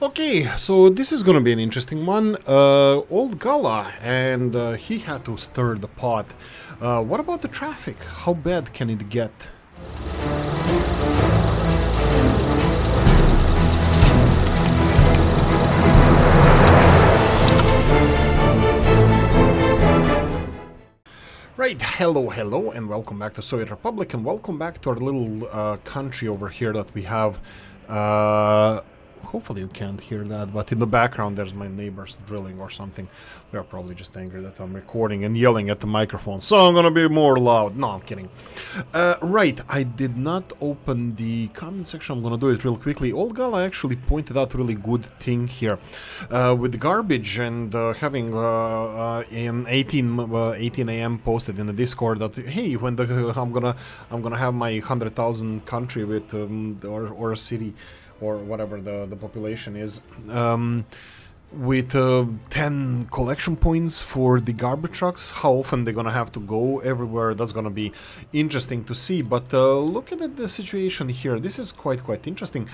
Okay, so this is gonna be an interesting one. Old Gala, and he had to stir the pot. What about the traffic? How bad can it get? Right, hello, and welcome back to Soviet Republic, and welcome back to our little country over here that we have. Hopefully you can't hear that, but in the background there's my neighbors drilling or something. They're probably just angry that I'm recording and yelling at the microphone, so I'm gonna be more loud. No, I'm kidding. Right, I did not open the comment section. I'm gonna do it real quickly. Old Gala actually pointed out a really good thing here. With the garbage and having in 18 a.m. posted in the Discord that, hey, when I'm gonna have my 100,000 country with or a city or whatever the population is, with 10 collection points for the garbage trucks. How often they're gonna have to go everywhere, that's gonna be interesting to see. But looking at the situation here, this is quite interesting.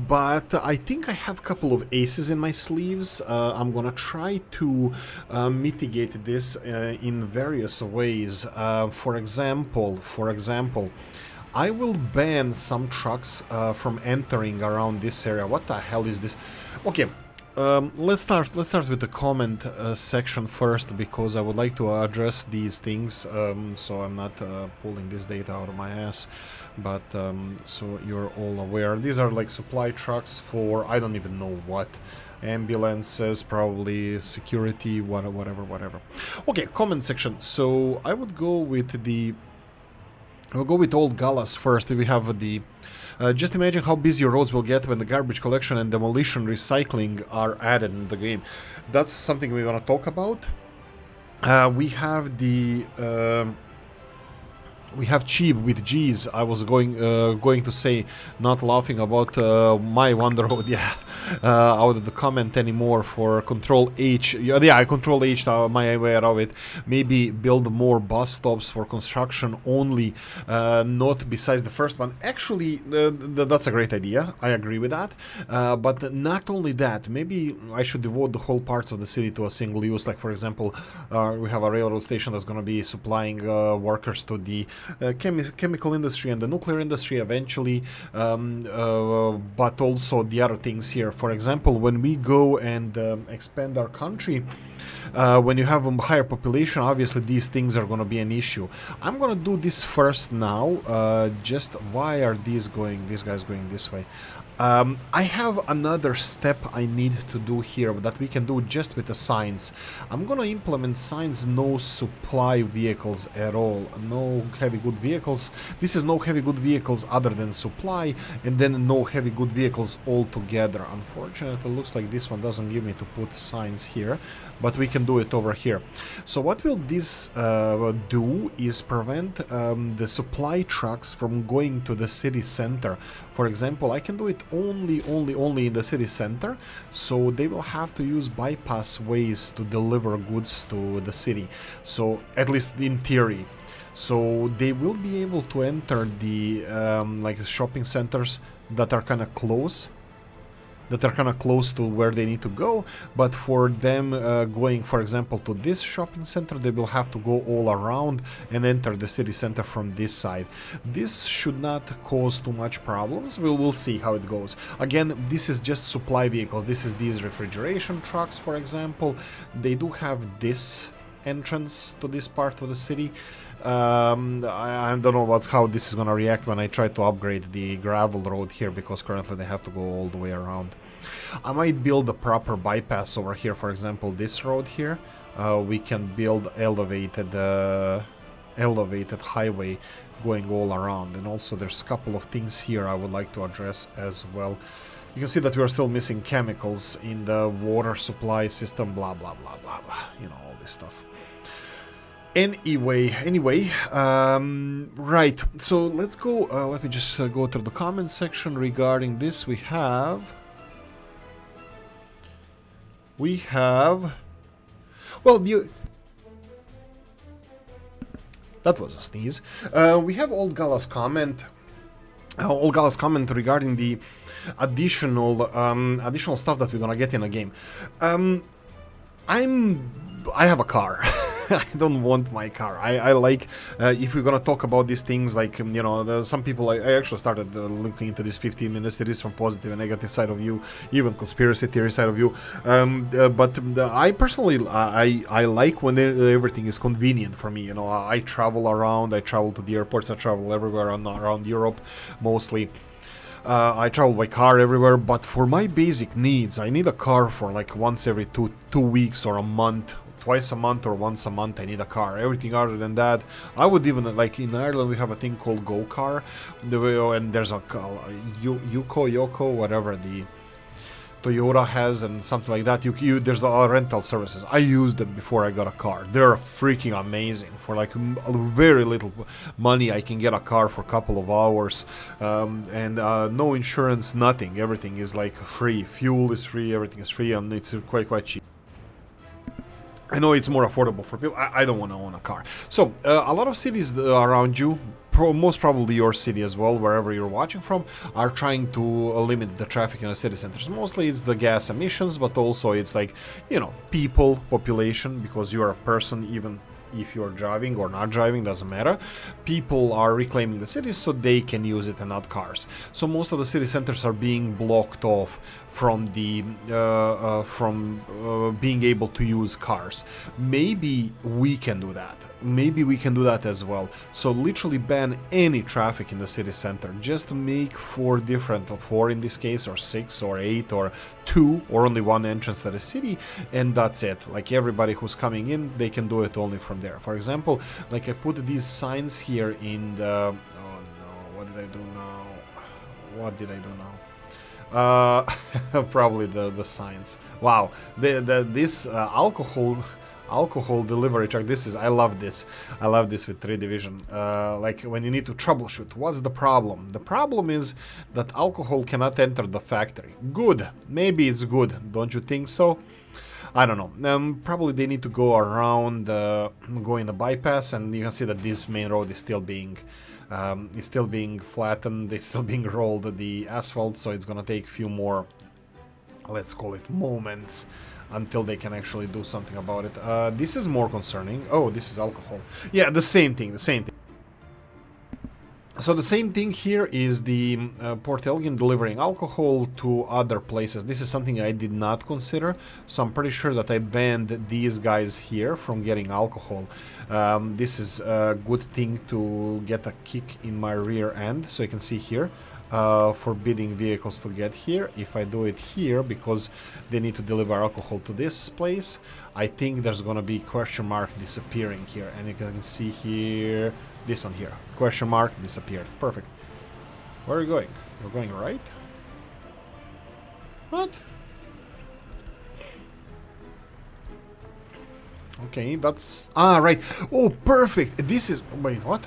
But I think I have a couple of aces in my sleeves. I'm gonna try to mitigate this in various ways. For example, I will ban some trucks from entering around this area. What the hell is this? Okay, let's start with the comment section first, because I would like to address these things, so I'm not pulling this data out of my ass, but so you're all aware. These are like supply trucks for I don't even know what. Ambulances, probably security, whatever. Okay, comment section. So I would go with the we'll go with Old Galas first. We have the... just imagine how busy your roads will get when the garbage collection and demolition recycling are added in the game. That's something we're gonna talk about. We have the... we have cheap with G's. I was going to say, not laughing about my Wonder Road, yeah, out of the comment anymore. For Control H, yeah, I Control H my way out of it. Maybe build more bus stops for construction only, not besides the first one. Actually, that's a great idea. I agree with that. But not only that, maybe I should devote the whole parts of the city to a single use. Like, for example, we have a railroad station that's going to be supplying workers to the chemical industry and the nuclear industry eventually, but also the other things here. For example, when we go and expand our country, when you have a higher population, obviously these things are going to be an issue. I'm going to do this first now. Just why are these guys going this way? I have another step I need to do here that we can do just with the signs. I'm gonna implement signs, no supply vehicles at all, no heavy good vehicles. This is no heavy good vehicles other than supply, and then no heavy good vehicles altogether. Unfortunately, it looks like this one doesn't give me to put signs here, but we can do it over here. So what will this do is prevent the supply trucks from going to the city center. For example, I can do it only in the city center, so they will have to use bypass ways to deliver goods to the city. So at least in theory. So they will be able to enter the like shopping centers that are kind of close. To where they need to go, but for them going, for example, to this shopping center, they will have to go all around and enter the city center from this side. This should not cause too much problems. We'll see how it goes. Again, this is just supply vehicles. This is these refrigeration trucks, for example. They do have this entrance to this part of the city. I don't know how this is gonna react when I try to upgrade the gravel road here, because currently they have to go all the way around. I might build a proper bypass over here. For example, this road here, we can build elevated highway going all around. And also there's a couple of things here I would like to address as well. You can see that we are still missing chemicals in the water supply system, blah blah blah blah blah, you know, all this stuff. Anyway, right, so let's go, let me just go through the comment section regarding this. We have, well, that was a sneeze. We have Old Gala's comment Olga's comment regarding the additional additional stuff that we're gonna get in a game. I have a car. I don't want my car. I like, if we're gonna talk about these things, like, you know, some people, I actually started looking into this 15-minute series from positive and negative side of view, even conspiracy theory side of view. But I personally, I like when everything is convenient for me. You know, I travel around, I travel to the airports, I travel everywhere around Europe, mostly. I travel by car everywhere, but for my basic needs, I need a car for like once every two weeks or a month. Twice a month or once a month I need a car. Everything other than that, I would even, like in Ireland we have a thing called Go Car, and there's a Yoko, whatever the Toyota has, and something like that. There's rental services. I used them before I got a car. They're freaking amazing. For like very little money, I can get a car for a couple of hours, and no insurance, nothing. Everything is like free. Fuel is free. Everything is free, and it's quite cheap. I know it's more affordable for people. I don't want to own a car. So, a lot of cities around you, most probably your city as well, wherever you're watching from, are trying to limit the traffic in the city centers. Mostly it's the gas emissions, but also it's like, you know, people, population, because you're a person, even if you're driving or not driving, doesn't matter. People are reclaiming the cities so they can use it and not cars. So most of the city centers are being blocked off from the being able to use cars. Maybe we can do that. Maybe we can do that as well. So literally ban any traffic in the city center. Just make 4 different, or 4 in this case, or 6 or 8 or 2, or only 1 entrance to the city, and that's it. Like everybody who's coming in, they can do it only from there. For example, like I put these signs here in the... Oh no, what did I do now? What did I do now? Probably the signs. Wow, this alcohol delivery truck. I love this with 3 Division. Like when you need to troubleshoot, what's the problem? The problem is that alcohol cannot enter the factory. Good, maybe it's good, don't you think so? I don't know. Probably they need to go around, go in the bypass, and you can see that this main road is still being flattened. It's still being rolled, the asphalt, so it's gonna take a few more, let's call it, moments until they can actually do something about it. This is more concerning. Oh, this is alcohol. Yeah, the same thing. So the same thing here is the Port Elgin delivering alcohol to other places. This is something I did not consider, so I'm pretty sure that I banned these guys here from getting alcohol. This is a good thing to get a kick in my rear end, so you can see here. Forbidding vehicles to get here. If I do it here, because they need to deliver alcohol to this place, I think there's gonna be question mark disappearing here, and you can see here, this one here, question mark disappeared. Perfect. Where are you going? You're going right? What? Okay, that's... Ah, right. Oh, perfect. This is... Wait, what?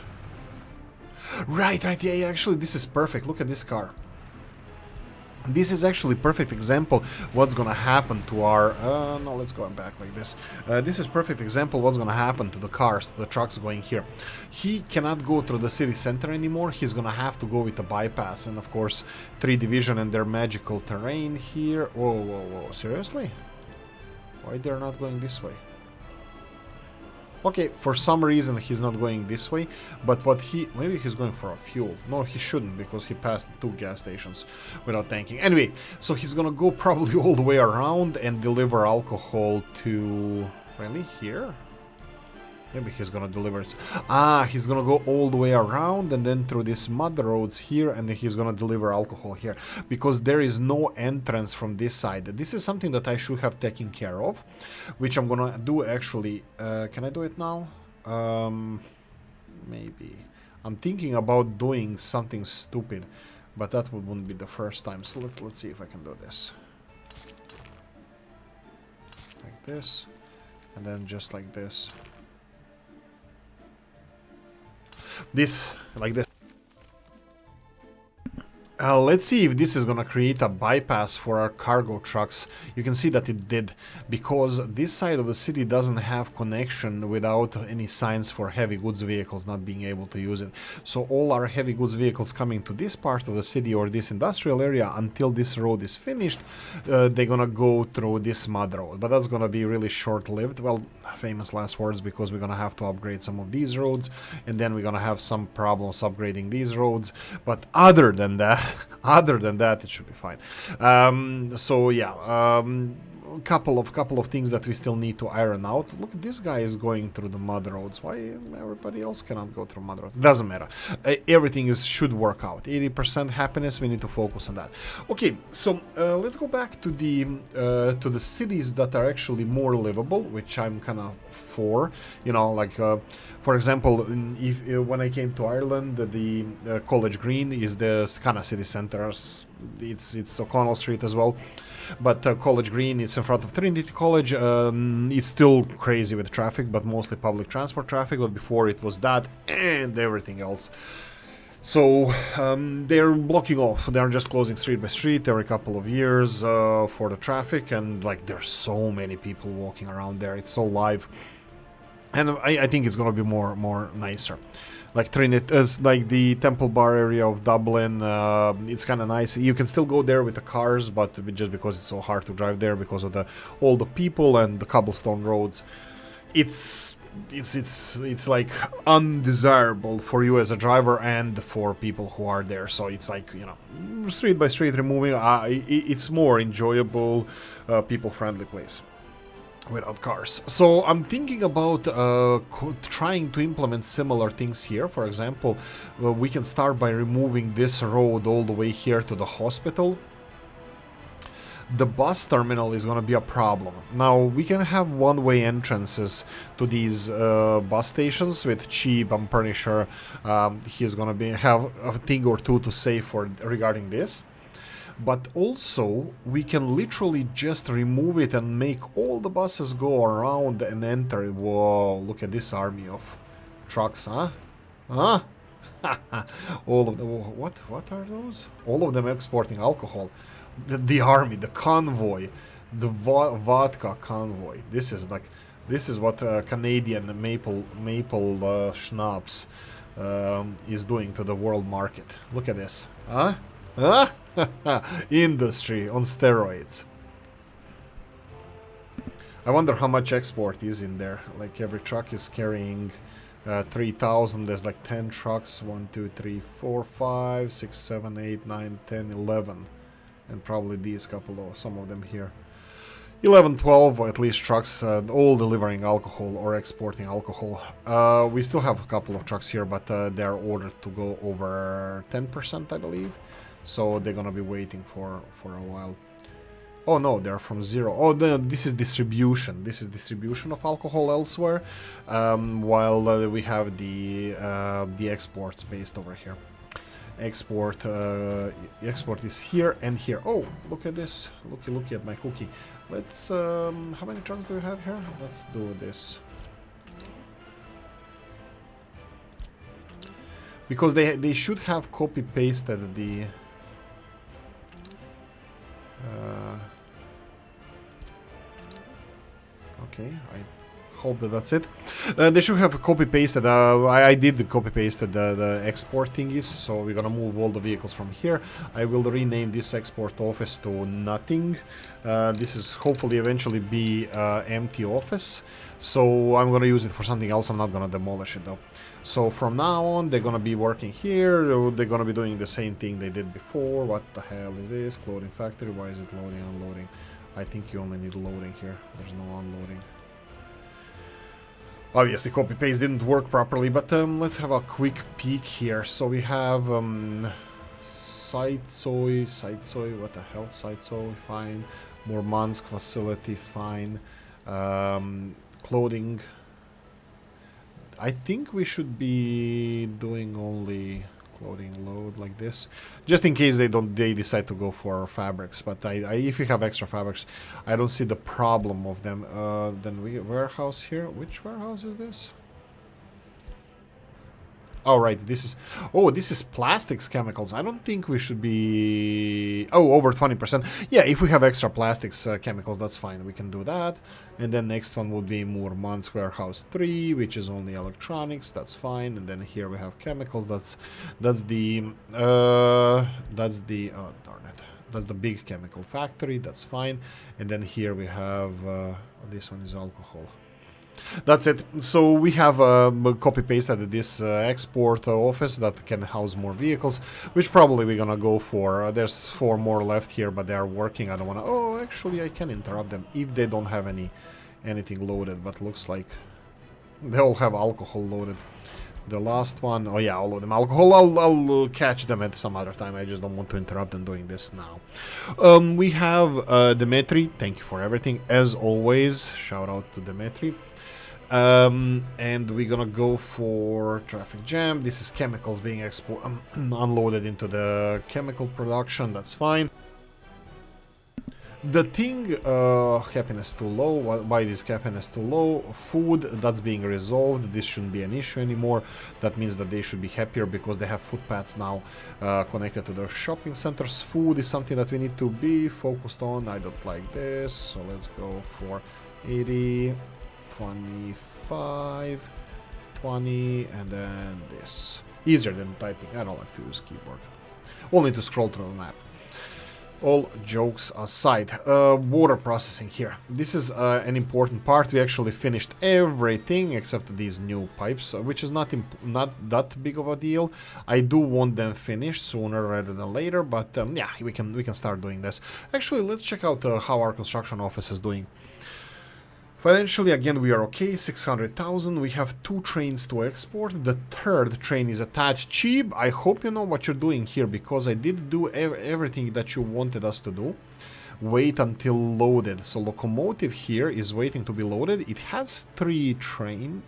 Right, yeah, actually this is perfect. Look at this car. This is actually perfect example what's gonna happen to our... no, let's go back like this. This is perfect example what's gonna happen to the cars, to the trucks going here. He cannot go through the city center anymore. He's gonna have to go with a bypass, and of course 3 Division and their magical terrain here. Whoa, seriously? Why they're not going this way? Okay, for some reason he's not going this way, but maybe he's going for a fuel. No, he shouldn't, because he passed 2 gas stations without tanking. Anyway, so he's gonna go probably all the way around and deliver alcohol to... Really? Here? Maybe he's gonna deliver it. Ah, he's gonna go all the way around and then through these mud roads here, and then he's gonna deliver alcohol here, because there is no entrance from this side. This is something that I should have taken care of, which I'm gonna do actually. Can I do it now? Maybe. I'm thinking about doing something stupid, but that wouldn't be the first time. So let's see if I can do this. Like this, and then just like this. This, like this. Let's see if this is gonna create a bypass for our cargo trucks. You can see that it did, because this side of the city doesn't have connection without any signs for heavy goods vehicles not being able to use it. So all our heavy goods vehicles coming to this part of the city or this industrial area, until this road is finished, they're gonna go through this mud road. But that's gonna be really short-lived. Well, famous last words, because we're gonna have to upgrade some of these roads, and then we're gonna have some problems upgrading these roads. But other than that, it should be fine. So yeah, couple of things that we still need to iron out. Look, this guy is going through the mud roads. Why everybody else cannot go through mud roads? Doesn't matter. Everything should work out. 80% happiness. We need to focus on that. Okay, so let's go back to the cities that are actually more livable, which I'm kind of for. You know, like for example, when I came to Ireland, the College Green is the kind of city center. It's O'Connell Street as well. But College Green, it's in front of Trinity College. It's still crazy with traffic, but mostly public transport traffic. But before it was that and everything else. So they're blocking off. They're just closing street by street every couple of years for the traffic. And like there's so many people walking around there. It's so live. And I think it's going to be more nicer. Like Trinity, like the Temple Bar area of Dublin, it's kind of nice. You can still go there with the cars, but just because it's so hard to drive there because of all the people and the cobblestone roads, it's like undesirable for you as a driver and for people who are there. So it's like, you know, street by street removing. It's more enjoyable, people-friendly place without cars. So I'm thinking about trying to implement similar things here. For example, we can start by removing this road all the way here to the hospital. The bus terminal is going to be a problem. Now we can have one-way entrances to these bus stations with Cheap. I'm pretty sure he's going to have a thing or two to say regarding this. But also, we can literally just remove it and make all the buses go around and enter. Whoa, look at this army of trucks, huh? Huh? All of them. What are those? All of them exporting alcohol. The army, the convoy, the vodka convoy. This is what Canadian maple schnapps is doing to the world market. Look at this, huh? Huh? Industry on steroids. I wonder how much export is in there. Like every truck is carrying 3,000. There's like 10 trucks. 1, 2, 3, 4, 5, 6, 7, 8, 9, 10, 11. And probably these some of them here. 11, 12 or at least trucks, all delivering alcohol or exporting alcohol. We still have a couple of trucks here, but they're ordered to go over 10%, I believe. So they're gonna be waiting for a while. Oh no, they're from 0. Oh, this is distribution. This is distribution of alcohol elsewhere, while we have the exports based over here. Export is here and here. Oh, look at this. Looky at my cookie. Let's how many trucks do we have here? Let's do this. Because they should have copy pasted the okay, I hope that's it. They should have copy pasted. I did the copy pasted the export thingies, so we're gonna move all the vehicles from here. I will rename this export office to nothing. This is hopefully eventually be empty office, so I'm gonna use it for something else. I'm not gonna demolish it though. So from now on, they're gonna be working here. They're gonna be doing the same thing they did before. What the hell is this? Clothing factory. Why is it loading, unloading? I think you only need loading here. There's no unloading. Obviously, copy paste didn't work properly, but let's have a quick peek here. So we have Sightsoy, what the hell? Sightsoy, fine. Murmansk facility, fine. Clothing. I think we should be doing only clothing load like this, just in case they decide to go for fabrics. But if we have extra fabrics, I don't see the problem of them. Then warehouse here. Which warehouse is this? Oh, right, this is... Oh, this is plastics chemicals. I don't think we should be... Oh, over 20%. Yeah, if we have extra plastics chemicals, that's fine. We can do that. And then next one would be Murmansk Warehouse 3, which is only electronics. That's fine. And then here we have chemicals. That's the... Oh, darn it. That's the big chemical factory. That's fine. And then here we have... this one is alcohol. That's it. So we have copy-pasted this export office that can house more vehicles, which probably we're gonna go for. There's 4 more left here, but they are working. I don't wanna... Oh, actually, I can interrupt them if they don't have anything loaded, but looks like they all have alcohol loaded. The last one... Oh yeah, all of them alcohol. I'll catch them at some other time. I just don't want to interrupt them doing this now. We have Dmitry. Thank you for everything. As always, shout out to Dmitry. And we're gonna go for traffic jam. This is chemicals being unloaded into the chemical production. That's fine. The thing, happiness too low. Why is happiness too low? Food, that's being resolved. This shouldn't be an issue anymore. That means that they should be happier because they have footpaths now connected to their shopping centers. Food is something that we need to be focused on. I don't like this, so let's go for 80, 25, 20, and then this. Easier than typing. I don't like to use keyboard. Only to scroll through the map. All jokes aside, water processing here. This is an important part. We actually finished everything except these new pipes, which is not that big of a deal. I do want them finished sooner rather than later, but yeah, we can start doing this. Actually, let's check out how our construction office is doing. Financially, again, we are okay, 600,000. We have 2 trains to export. The 3rd train is attached. Cheap, I hope you know what you're doing here, because I did do everything that you wanted us to do. Wait until loaded. So locomotive here is waiting to be loaded. It has 3 trains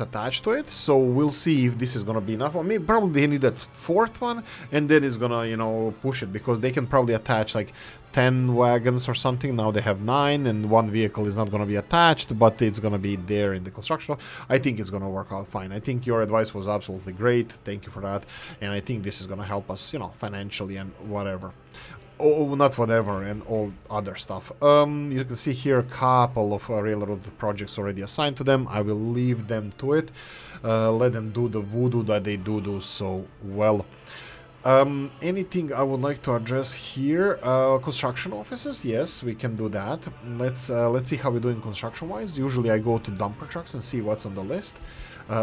attached to it, so we'll see if this is gonna be enough. Or maybe probably they need a 4th one, and then it's gonna, you know, push it, because they can probably attach like 10 wagons or something. Now they have 9, and 1 vehicle is not gonna be attached, but it's gonna be there in the construction. I think it's gonna work out fine. I think your advice was absolutely great. Thank you for that, and I think this is gonna help us, you know, financially and whatever. Oh, not whatever, and all other stuff. You can see here a couple of railroad projects already assigned to them. I will leave them to it. Let them do the voodoo that they do so well. Anything I would like to address here? Construction offices, yes, we can do that. Let's see how we're doing construction-wise. Usually I go to dumper trucks and see what's on the list.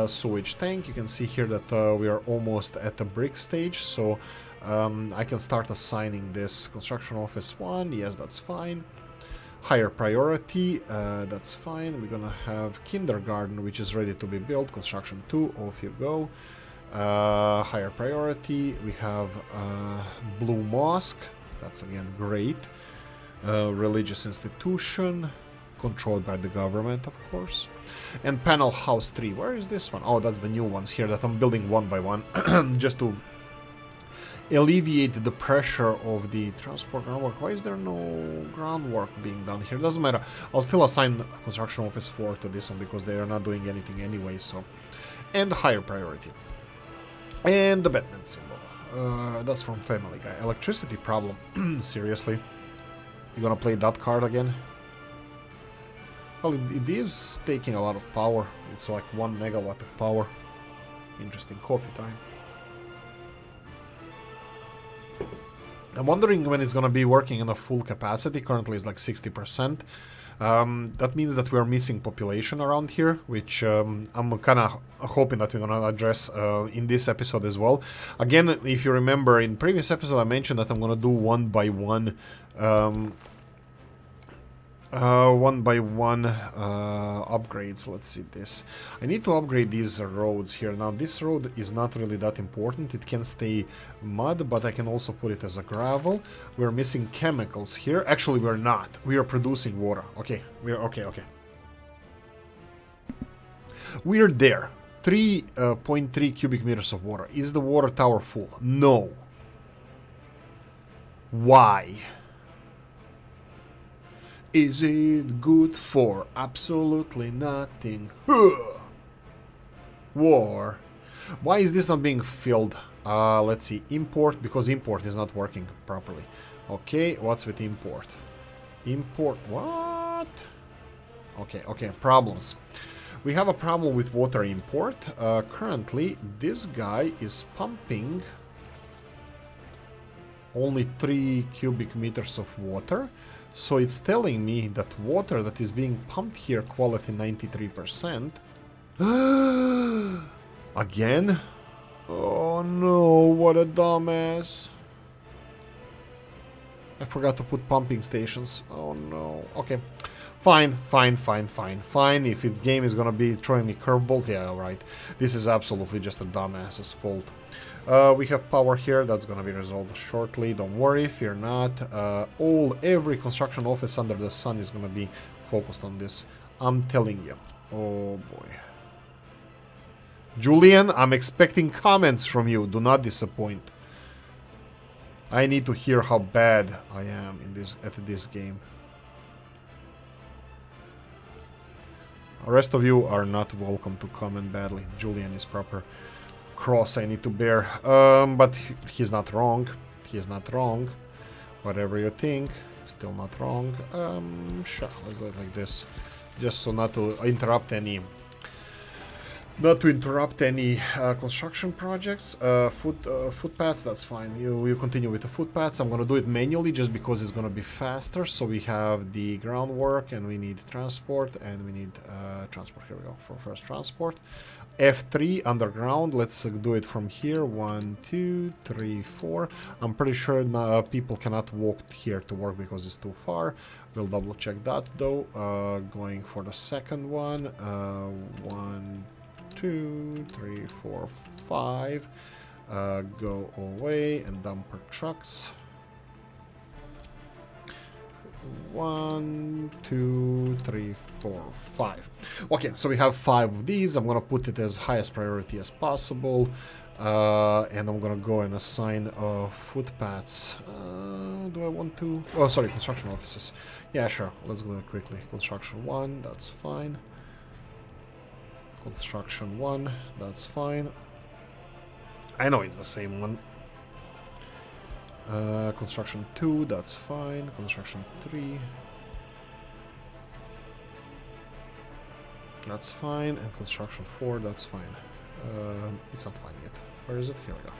Sewage tank, you can see here that we are almost at the brick stage, so I can start assigning this construction office 1. Yes, that's fine. Higher priority, that's fine. We're gonna have kindergarten, which is ready to be built. Construction 2, off you go. Higher priority, we have Blue Mosque. That's again great. Religious institution, controlled by the government, of course. And panel house 3. Where is this one? Oh, that's the new ones here that I'm building one by one, just to alleviate the pressure of the transport groundwork. Why is there no groundwork being done here? Doesn't matter. I'll still assign construction office 4 to this one because they are not doing anything anyway. So, and higher priority. And the Batman symbol. That's from Family Guy. Electricity problem. Seriously, you gonna play that card again? Well, it is taking a lot of power. It's like 1 megawatt of power. Interesting. Coffee time. I'm wondering when it's gonna be working in a full capacity. Currently it's like 60%. That means that we're missing population around here, which I'm kind of hoping that we're gonna address in this episode as well. Again, if you remember, in previous episode I mentioned that I'm gonna do one by one upgrades. Let's see this. I need to upgrade these roads here. Now this road is not really that important. It can stay mud, but I can also put it as a gravel. We're missing chemicals here. Actually, we're not. We are producing water. Okay, we're okay. We're there. 3.3 cubic meters of water. Is the water tower full? No. Why? Is it good for absolutely nothing? War. Why is this not being filled? Let's see. Import, because import is not working properly. Okay, what's with import? Import, what? Okay, problems. We have a problem with water import. Currently, this guy is pumping only 3 cubic meters of water. So it's telling me that water that is being pumped here, quality 93%. Again? Oh no, what a dumbass. I forgot to put pumping stations. Oh no. Okay. Fine. If the game is gonna be throwing me curveballs, yeah, right. This is absolutely just a dumbass's fault. We have power here. That's gonna be resolved shortly. Don't worry, fear not. Every construction office under the sun is gonna be focused on this. I'm telling you. Oh boy. Julian, I'm expecting comments from you. Do not disappoint. I need to hear how bad I am at this game. The rest of you are not welcome to comment badly. Julian is proper cross I need to bear. But he's not wrong. He's not wrong. Whatever you think, still not wrong. Sure, let's do it like this. Just so not to interrupt any construction projects. Footpaths, that's fine. You continue with the footpaths. I'm gonna do it manually just because it's gonna be faster. So we have the groundwork and we need transport and we need transport. Here we go for first transport. F3 underground. Let's do it from here. 1, 2, 3, 4. I'm pretty sure people cannot walk here to work because it's too far. We'll double check that though. Going for the second one. 1, 2, 3, 4, 5. Go away and dumper trucks. 1, 2, 3, 4, 5. Okay, so we have 5 of these. I'm gonna put it as highest priority as possible. And I'm gonna go and assign footpaths. Do I want to? Oh, sorry, construction offices. Yeah, sure. Let's go quickly. Construction 1, that's fine. Construction 1, that's fine. I know it's the same one. Construction 2, that's fine. Construction 3. That's fine. And construction 4, that's fine. It's not fine yet. Where is it? Here we go.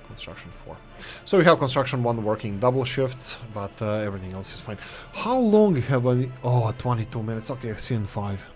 Construction 4. So we have construction 1 working double shifts, but everything else is fine. How long have I... Oh, 22 minutes. Okay, see you in 5.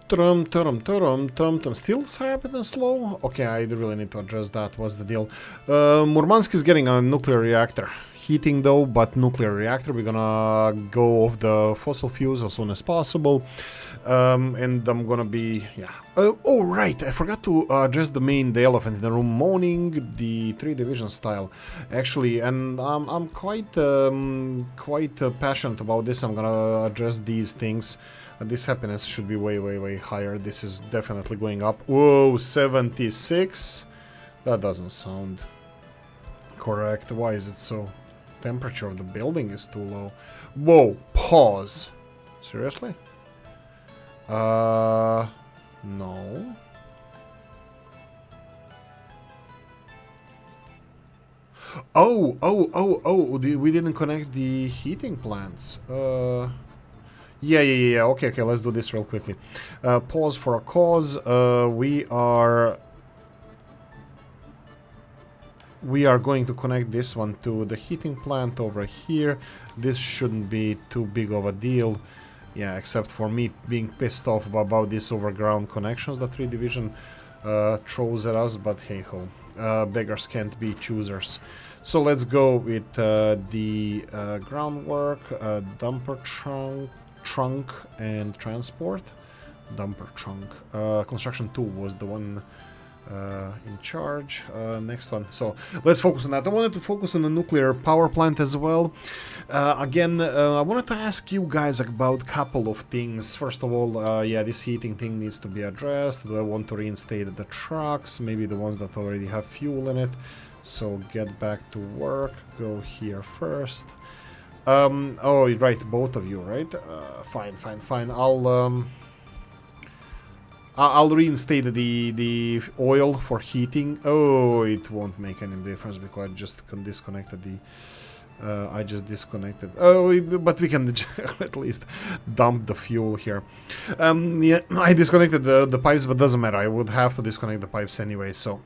Still happening slow? Okay, I really need to address that. What's the deal? Murmansk is getting a nuclear reactor. Heating though, but nuclear reactor. We're gonna go off the fossil fuels as soon as possible. And I'm gonna be, yeah. Oh, right, I forgot to address the elephant in the room, Moaning, the 3 division style, actually, and I'm quite passionate about this. I'm gonna address these things. This happiness should be way higher. This is definitely going up. Whoa, 76? That doesn't sound correct. Why is it so? Temperature of the building is too low. Whoa, pause. Seriously? No. Oh, we didn't connect the heating plants. Yeah. Okay, let's do this real quickly. Pause for a cause. We are going to connect this one to the heating plant over here. This shouldn't be too big of a deal. Yeah, except for me being pissed off about these overground connections that 3 Division throws at us, but hey ho, beggars can't be choosers. So let's go with the groundwork, dumper trunk and transport. Dumper trunk. Construction 2 was the one in charge. Next one. So let's focus on that. I wanted to focus on the nuclear power plant as well. Again, I wanted to ask you guys about a couple of things. First of all, yeah, this heating thing needs to be addressed. Do I want to reinstate the trucks? Maybe the ones that already have fuel in it. So get back to work. Go here first. Oh, right, both of you, right? Fine. I'll reinstate the oil for heating. Oh, it won't make any difference because I just disconnected the. I just disconnected. Oh, but we can at least dump the fuel here. Yeah, I disconnected the pipes, but doesn't matter. I would have to disconnect the pipes anyway. So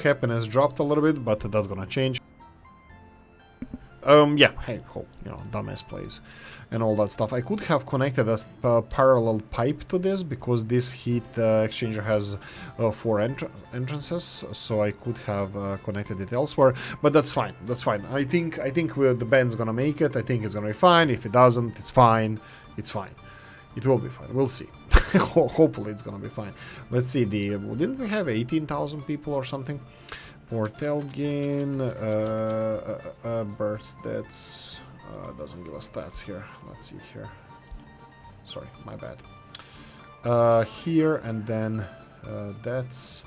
happiness dropped a little bit, but that's gonna change. Yeah, hey, cool, you know, dumbass plays and all that stuff. I could have connected a parallel pipe to this because this heat exchanger has 4 entrances, so I could have connected it elsewhere, but that's fine. I think the band's gonna make it. I think it's gonna be fine. If it doesn't, it's fine. It will be fine. We'll see. Hopefully it's gonna be fine. Let's see, didn't we have 18,000 people or something? Portelgin, birth stats, doesn't give us stats here. Let's see here. Sorry, my bad. Here and then that's.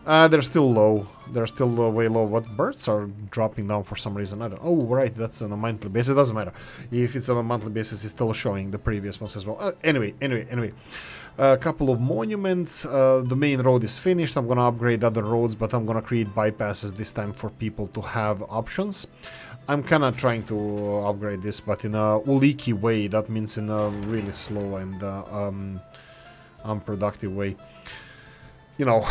They're still low. They're still way low. What birds are dropping down for some reason? I don't. Oh, right. That's on a monthly basis. It doesn't matter if it's on a monthly basis. It's still showing the previous ones as well. Anyway. A couple of monuments. The main road is finished. I'm gonna upgrade other roads, but I'm gonna create bypasses this time for people to have options. I'm kind of trying to upgrade this, but in a Oolykee way. That means in a really slow and unproductive way. You know,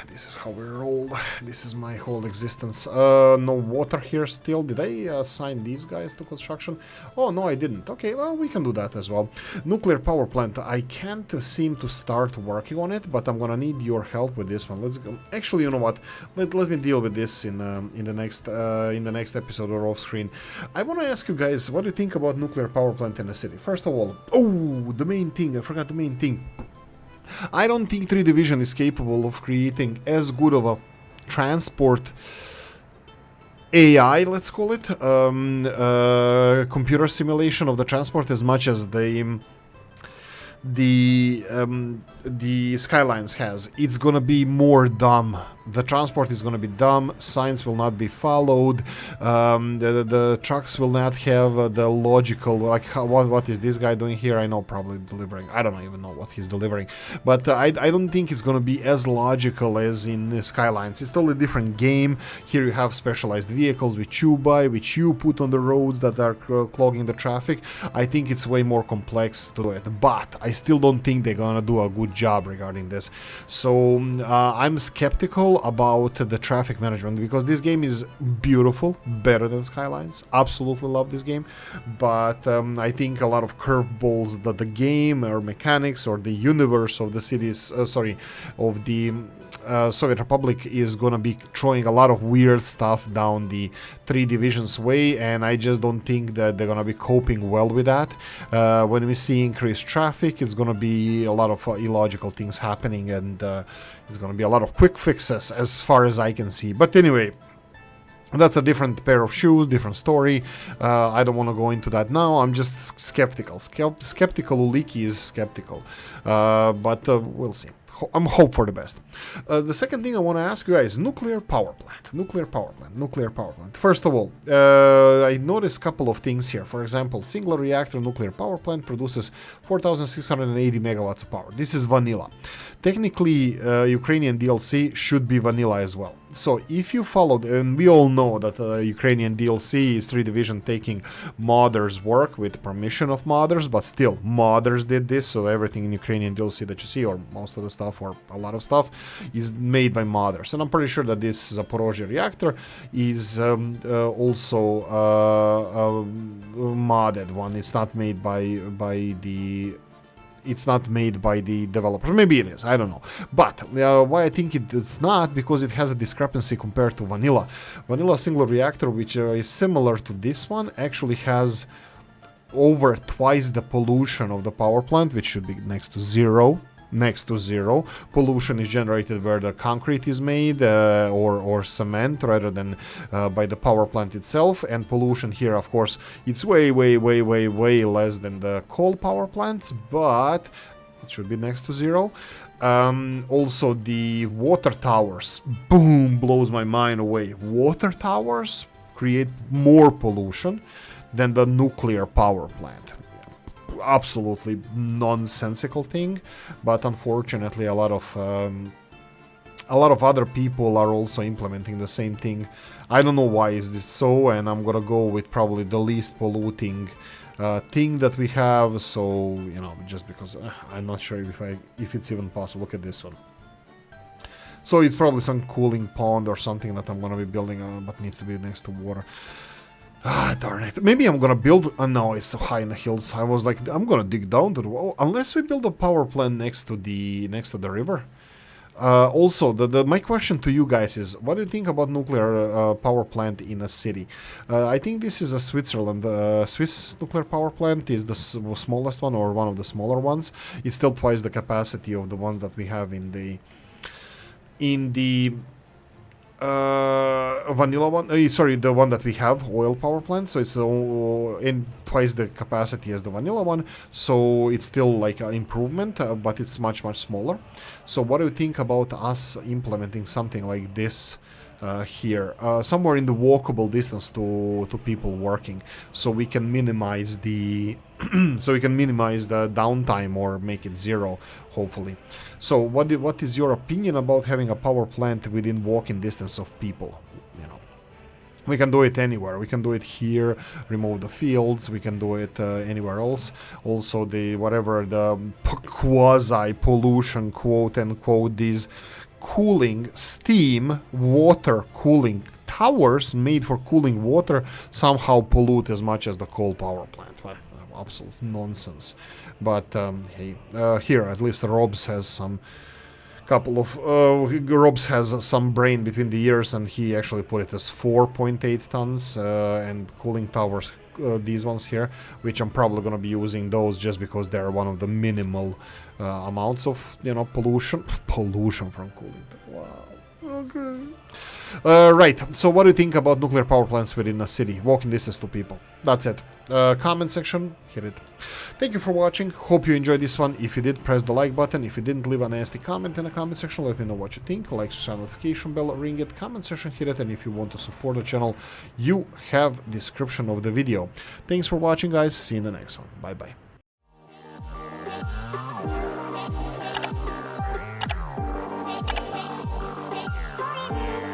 this is how we roll. This is my whole existence. No water here still. Did I assign these guys to construction? Oh, no, I didn't. Okay, well, we can do that as well. Nuclear power plant. I can't seem to start working on it, but I'm gonna need your help with this one. Let's go. Actually, you know what? Let me deal with this in the next episode or off screen. I want to ask you guys, what do you think about nuclear power plant in the city? First of all, oh, the main thing. I forgot the main thing. I don't think 3 Division is capable of creating as good of a transport AI, let's call it, computer simulation of the transport as much as the Skylines has. It's gonna be more dumb. The transport is gonna be dumb. Signs will not be followed. The trucks will not have the logical, like what is this guy doing here? I know, probably delivering. I don't even know what he's delivering, but I don't think it's gonna be as logical as in Skylines. It's totally different game. Here you have specialized vehicles which you buy, which you put on the roads that are clogging the traffic. I think it's way more complex to do it, but I I still don't think they're gonna do a good job regarding this. So I'm skeptical about the traffic management, because this game is beautiful, better than Skylines. Absolutely love this game, but I think a lot of curveballs that the game or mechanics or the universe of the cities, of the Soviet Republic is gonna be throwing a lot of weird stuff down the Three Divisions way, and I just don't think that they're gonna be coping well with that. When we see increased traffic, it's gonna be a lot of illogical things happening, and it's gonna be a lot of quick fixes as far as I can see. But anyway, that's a different pair of shoes, different story. I don't want to go into that now. I'm just skeptical. Skeptical Oolykee is skeptical. But we'll see. I'm hope for the best. The second thing I want to ask you guys, nuclear power plant. First of all, I noticed a couple of things here. For example, single reactor nuclear power plant produces 4,680 megawatts of power. This is vanilla. Technically, Ukrainian DLC should be vanilla as well. So if you followed, and we all know that Ukrainian DLC is 3 Division taking modders' work with permission of modders, but still, modders did this, so everything in Ukrainian DLC that you see, or most of the stuff, or a lot of stuff, is made by modders. And I'm pretty sure that this Zaporozhye reactor is also modded one. It's not made by the... It's not made by the developers. Maybe it is, I don't know. But why I think it's not, because it has a discrepancy compared to vanilla. Vanilla single reactor, which is similar to this one, actually has over twice the pollution of the power plant, which should be next to zero. Pollution is generated where the concrete is made or cement, rather than by the power plant itself. And pollution here, of course, it's way less than the coal power plants, but it should be next to zero. Also, the water towers, boom, blows my mind away. Water towers create more pollution than the nuclear power plant. Absolutely nonsensical thing, but unfortunately a lot of other people are also implementing the same thing. I don't know why is this so, and I'm gonna go with probably the least polluting thing that we have. So, you know, just because I'm not sure if it's even possible. Look at this one. So it's probably some cooling pond or something that I'm gonna be building, but needs to be next to water. Ah, darn it. Maybe I'm gonna build... no, it's so high in the hills. I was like, I'm gonna dig down to the... Oh, unless we build a power plant next to the river. Also, my question to you guys is, what do you think about nuclear power plant in a city? I think this is a Switzerland. Swiss nuclear power plant is the smallest one, or one of the smaller ones. It's still twice the capacity of the ones that we have in the vanilla one, the one that we have, oil power plant. So it's in twice the capacity as the vanilla one, so it's still like an improvement, but it's much smaller. So what do you think about us implementing something like this here, somewhere in the walkable distance to people working, so we can minimize the downtime, or make it zero, hopefully. So what is your opinion about having a power plant within walking distance of people? You know, we can do it anywhere. We can do it here, remove the fields. We can do it anywhere else. Also, the quasi pollution, quote unquote, these cooling steam water cooling towers made for cooling water somehow pollute as much as the coal power plant. Absolute nonsense. But hey, here at least Robs has some brain between the ears, and he actually put it as 4.8 tons, and cooling towers, these ones here, which I'm probably going to be using those just because they're one of the minimal amounts of, you know, pollution from cooling. Wow. Okay. Right, so what do you think about nuclear power plants within a city, walking distance to people? That's it. Comment section, hit it. Thank you for watching. Hope you enjoyed this one. If you did, press the like button. If you didn't, leave a nasty comment in the comment section. Let me know what you think. Like, subscribe, notification bell, ring it, comment section, hit it. And if you want to support the channel, you have description of the video. Thanks for watching, guys. See you in the next one. Bye bye. Yeah.